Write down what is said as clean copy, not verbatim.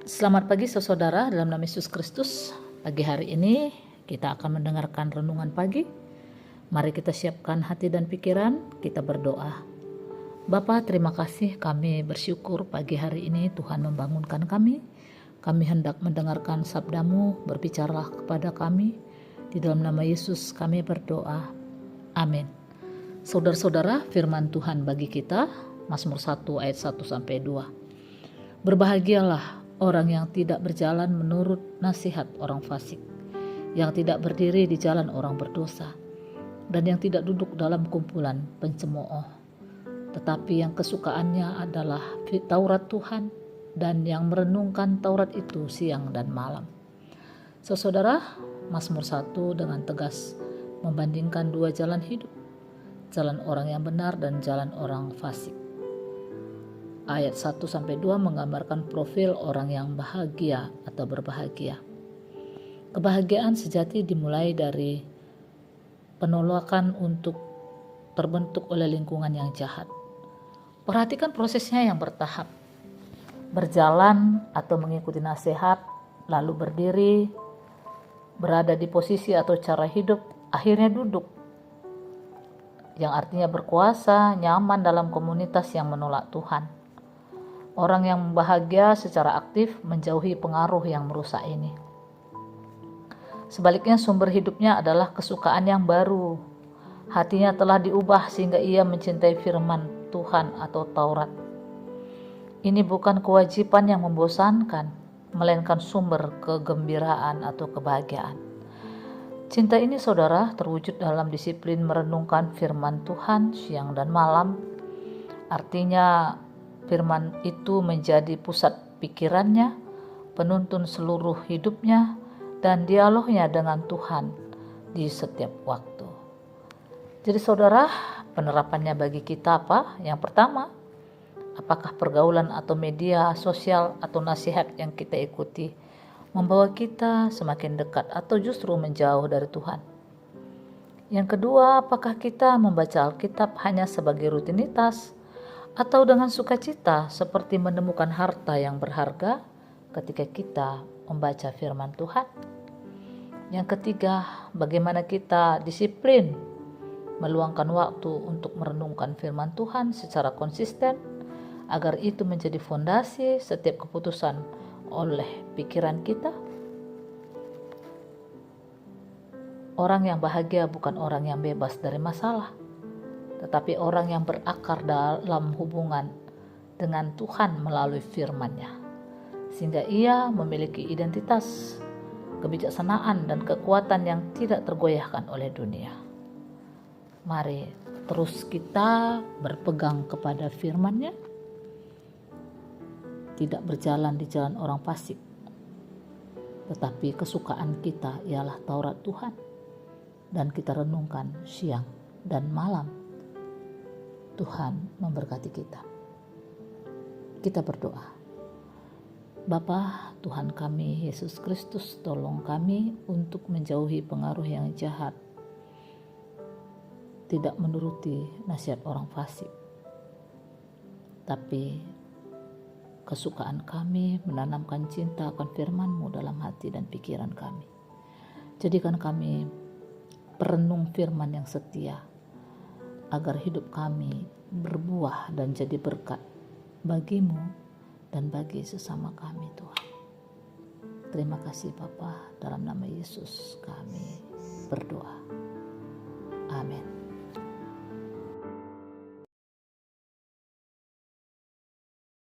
Selamat pagi saudara dalam nama Yesus Kristus. Pagi hari ini kita akan mendengarkan renungan pagi. Mari kita siapkan hati dan pikiran, kita berdoa. Bapa, terima kasih, kami bersyukur pagi hari ini Tuhan membangunkan kami. Kami hendak mendengarkan sabda-Mu, berbicara kepada kami. Di dalam nama Yesus kami berdoa. Amin. Saudara-saudara, firman Tuhan bagi kita, Mazmur 1 ayat 1-2. Berbahagialah orang yang tidak berjalan menurut nasihat orang fasik, yang tidak berdiri di jalan orang berdosa, dan yang tidak duduk dalam kumpulan pencemooh. Tetapi yang kesukaannya adalah Taurat Tuhan, dan yang merenungkan Taurat itu siang dan malam. Saudara, Mazmur 1 dengan tegas membandingkan dua jalan hidup, jalan orang yang benar dan jalan orang fasik. Ayat 1-2 menggambarkan profil orang yang bahagia atau berbahagia. Kebahagiaan sejati dimulai dari penolakan untuk terbentuk oleh lingkungan yang jahat. Perhatikan prosesnya yang bertahap. Berjalan atau mengikuti nasihat, lalu berdiri, berada di posisi atau cara hidup, akhirnya duduk. Yang artinya berkuasa, nyaman dalam komunitas yang menolak Tuhan. Orang yang bahagia secara aktif menjauhi pengaruh yang merusak ini. Sebaliknya sumber hidupnya adalah kesukaan yang baru. Hatinya telah diubah sehingga ia mencintai firman Tuhan atau Taurat. Ini bukan kewajiban yang membosankan, melainkan sumber kegembiraan atau kebahagiaan. Cinta ini saudara terwujud dalam disiplin merenungkan firman Tuhan siang dan malam. Artinya firman itu menjadi pusat pikirannya, penuntun seluruh hidupnya, dan dialognya dengan Tuhan di setiap waktu. Jadi saudara, penerapannya bagi kita apa? Yang pertama, apakah pergaulan atau media sosial atau nasihat yang kita ikuti membawa kita semakin dekat atau justru menjauh dari Tuhan? Yang kedua, apakah kita membaca Alkitab hanya sebagai rutinitas atau dengan sukacita seperti menemukan harta yang berharga ketika kita membaca firman Tuhan? Yang ketiga, bagaimana kita disiplin meluangkan waktu untuk merenungkan firman Tuhan secara konsisten agar itu menjadi fondasi setiap keputusan oleh pikiran kita? Orang yang bahagia bukan orang yang bebas dari masalah, tetapi orang yang berakar dalam hubungan dengan Tuhan melalui firman-Nya, sehingga ia memiliki identitas, kebijaksanaan, dan kekuatan yang tidak tergoyahkan oleh dunia. Mari terus kita berpegang kepada firman-Nya, tidak berjalan di jalan orang fasik, tetapi kesukaan kita ialah Taurat Tuhan, dan kita renungkan siang dan malam. Tuhan memberkati kita. Kita berdoa. Bapa Tuhan kami Yesus Kristus, tolong kami untuk menjauhi pengaruh yang jahat, tidak menuruti nasihat orang fasik, tapi kesukaan kami menanamkan cinta akan firman-Mu dalam hati dan pikiran kami. Jadikan kami perenung firman yang setia, agar hidup kami berbuah dan jadi berkat bagi-Mu dan bagi sesama kami, Tuhan. Terima kasih Bapa, dalam nama Yesus kami berdoa.